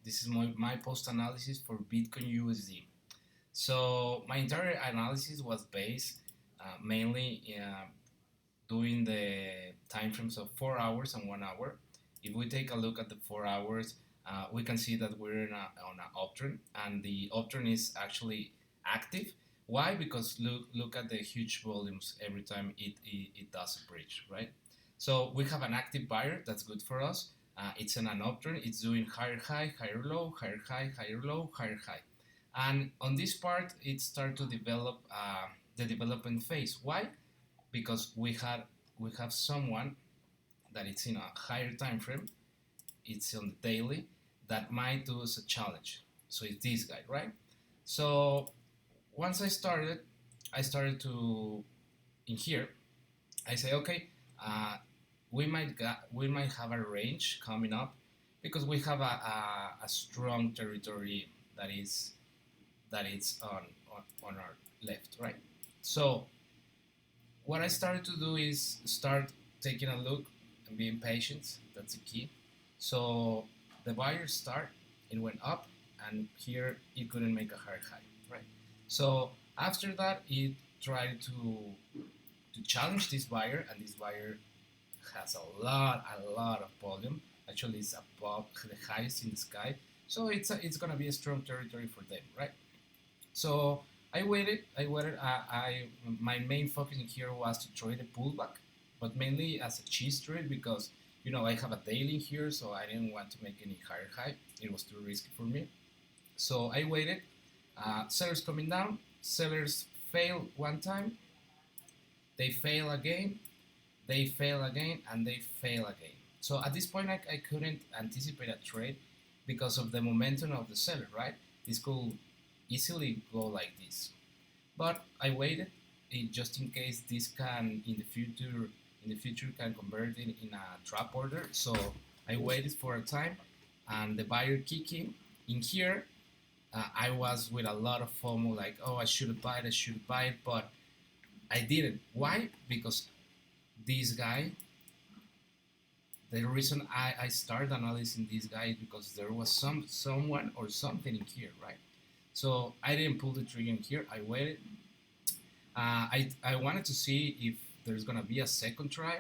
This is my post analysis for Bitcoin USD. So my entire analysis was based mainly doing the time frames of 4 hours and 1 hour. If we take a look at the 4 hours, we can see that we're on an uptrend, and the uptrend is actually active. Why? Because look at the huge volumes every time it does a breach, right? So we have an active buyer that's good for us. It's in an uptrend. It's doing higher high, higher low, higher high, higher low, higher high. And on this part, it started to develop the development phase. Why? Because we have someone that it's in a higher time frame. It's on the daily that might do us a challenge. So it's this guy, right? So once I started to in here. I say, okay, uh, we might have a range coming up because we have a strong territory that is on our left, right? So what I started to do is start taking a look and being patient. That's the key. So the buyer start, it went up, and here it couldn't make a hard high, right? So after that, it tried to challenge this buyer, and this buyer has a lot of volume. Actually, it's above the highest in the sky. So it's gonna be a strong territory for them, right? So I waited. My main focus in here was to trade a pullback, but mainly as a cheese trade because I have a daily here, so I didn't want to make any higher high. It was too risky for me. So I waited. Sellers coming down. Sellers fail one time. They fail again. They fail again, and they fail again. So at this point, I couldn't anticipate a trade because of the momentum of the seller, right? This could easily go like this. But I waited just in case this can in the future can convert in a trap order. So I waited for a time, and the buyer kicking in here. I was with a lot of FOMO, like, oh, I should buy it, but I didn't. Why? Because this guy, the reason I started analyzing this guy is because there was someone or something in here, right? So I didn't pull the trigger in here. I waited. I wanted to see if there's gonna be a second try.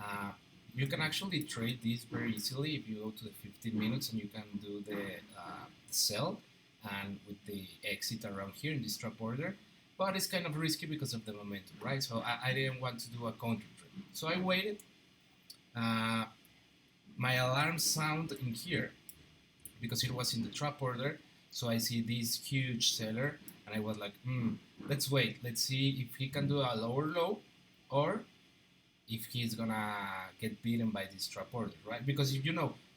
Uh, you can actually trade this very easily if you go to the 15 minutes and you can do the sell and with the exit around here in this trap order. But it's kind of risky because of the momentum, right? So I didn't want to do a counter trade. So I waited. Uh, my alarm sound in here because it was in the trap order. So I see this huge seller, and I was like, let's wait. Let's see if he can do a lower low, or if he's gonna get beaten by this trap order, right? Because if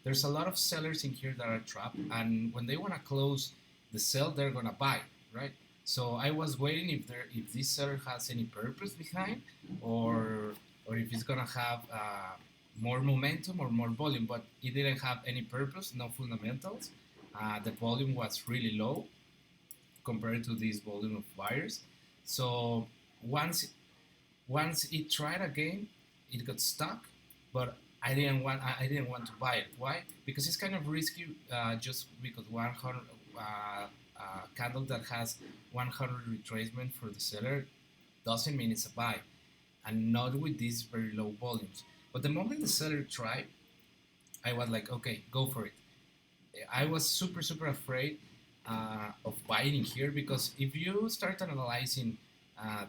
there's a lot of sellers in here that are trapped, and when they wanna close the sell, they're gonna buy, right? So I was waiting if this seller has any purpose behind, or if it's gonna have more momentum or more volume, but it didn't have any purpose, no fundamentals. The volume was really low compared to this volume of buyers. So once once it tried again, it got stuck, but I didn't want to buy it. Why? Because it's kind of risky. Just because 100 candle that has 100 retracement for the seller doesn't mean it's a buy, and not with these very low volumes. But the moment the seller tried, I was like, okay, go for it. I was super afraid of buying in here because if you start analyzing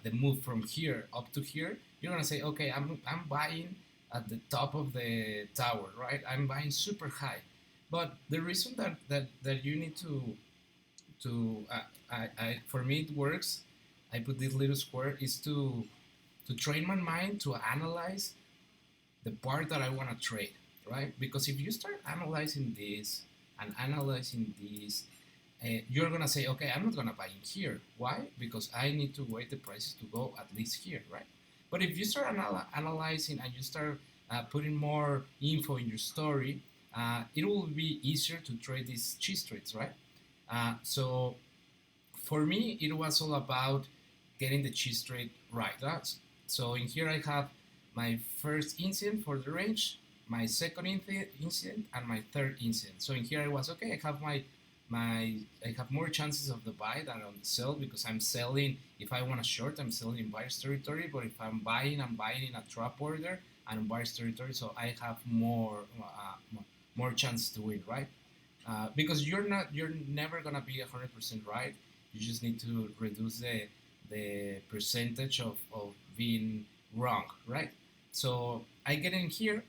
the move from here up to here, you're gonna say, okay, I'm buying at the top of the tower, right? I'm buying super high. But the reason that you need for me it works. I put this little square is to train my mind to analyze the part that I want to trade, right? Because if you start analyzing this and analyzing this, you're gonna say, okay, I'm not gonna buy in here. Why? Because I need to wait the prices to go at least here, right? But if you start analyzing and you start putting more info in your story, it will be easier to trade these cheese trades, right? So for me, it was all about getting the cheese trade right. So in here I have my first instant for the range, my second incident and my third incident. So in here I was okay. I have I have more chances of the buy than on the sell because I'm selling. If I want to short, I'm selling in buyer's territory. But if I'm buying in a trap order and in buyer's territory. So I have more chances to win, right? Because you're never gonna be 100% right. You just need to reduce the percentage of being wrong, right? So I get in here.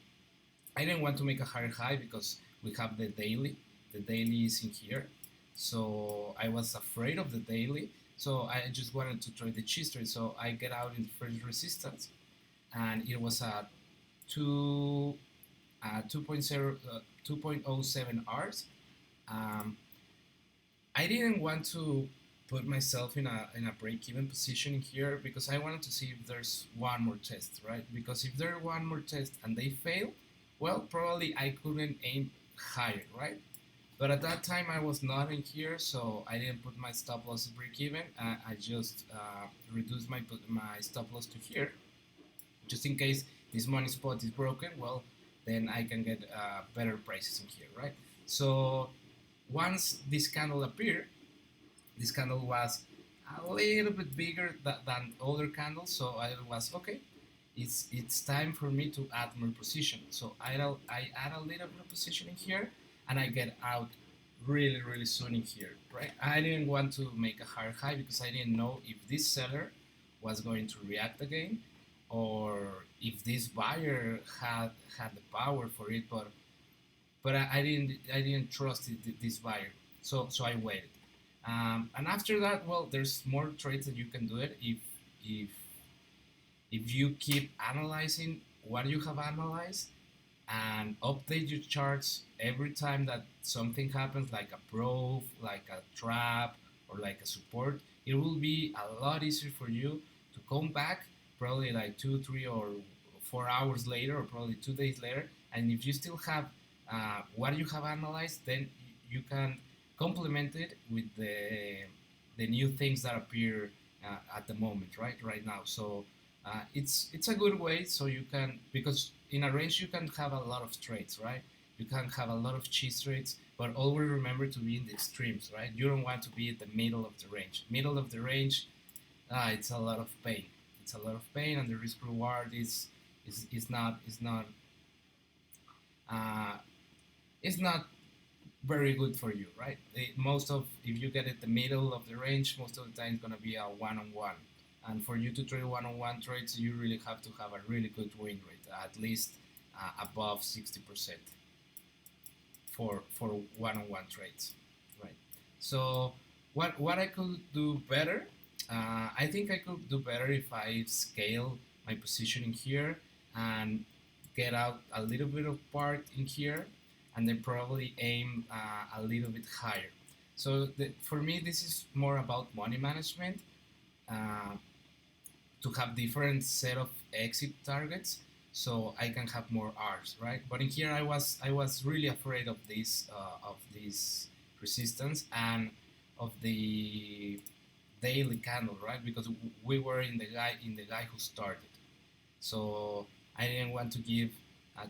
I didn't want to make a higher high because we have the daily. The daily is in here. So I was afraid of the daily. So I just wanted to try the cheese trade. So I get out in the first resistance and it was at 2, 2.07 hours. Um, I didn't want to put myself in a break-even position here because I wanted to see if there's one more test, right? Because if there's one more test and they fail, well, probably I couldn't aim higher, right? But at that time I was not in here, so I didn't put my stop loss to break even. I just reduced my stop loss to here, just in case this money spot is broken. Well, then I can get better prices in here, right? So once this candle appeared, this candle was a little bit bigger than other candles, so I was okay. It's time for me to add more position. So I add a little bit of position in here, and I get out really soon in here, right? I didn't want to make a higher high because I didn't know if this seller was going to react again, or if this buyer had the power for it, but I didn't trust this buyer, so I waited. And after that, well, there's more trades that you can do it if if you keep analyzing what you have analyzed and update your charts every time that something happens, like a probe, like a trap, or like a support. It will be a lot easier for you to come back probably like 2, 3, or 4 hours later, or probably 2 days later. And if you still have what you have analyzed, then you can complement it with the new things that appear at the moment, right now. So it's a good way, so you can, because in a range you can have a lot of trades, right? You can have a lot of cheese trades, but always remember to be in the extremes, right? You don't want to be at the middle of the range. Middle of the range, it's a lot of pain. It's a lot of pain, and the risk reward uh, is not very good for you, right? Most of, if you get at the middle of the range, most of the time it's gonna be a one-on-one, and for you to trade one-on-one trades, you really have to have a really good win rate, at least above 60% for one-on-one trades, right? So what I could do better? I think I could do better if I scale my positioning here and get out a little bit of part in here, and then probably aim a little bit higher. So for me, this is more about money management, uh, to have different set of exit targets, so I can have more R's, right? But in here, I was really afraid of this resistance and of the daily candle, right? Because we were in the guy who started, so I didn't want to give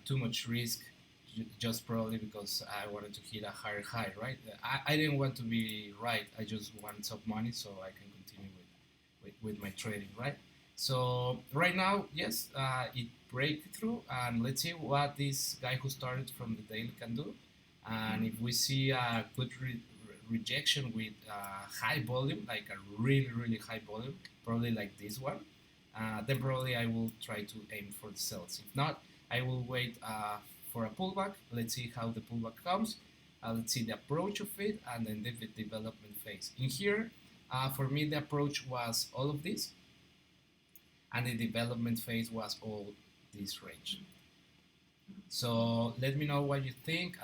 too much risk, just probably because I wanted to hit a higher high, right? I didn't want to be right. I just wanted some money so I can continue with my trading, right? So right now, yes, it breakthrough, and let's see what this guy who started from the daily can do. And if we see a good rejection with high volume, like a really high volume, probably like this one, then probably I will try to aim for the sells. If not, I will wait for a pullback. Let's see how the pullback comes. Let's see the approach of it, and then the development phase. In here, for me, the approach was all of this, and the development phase was all this range. So let me know what you think.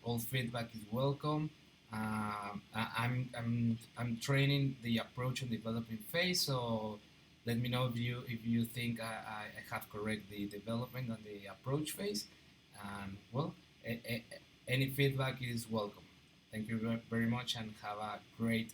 All feedback is welcome. I'm training the approach and development phase, so let me know if you think I have correct the development and the approach phase. And well, any feedback is welcome. Thank you very much, and have a great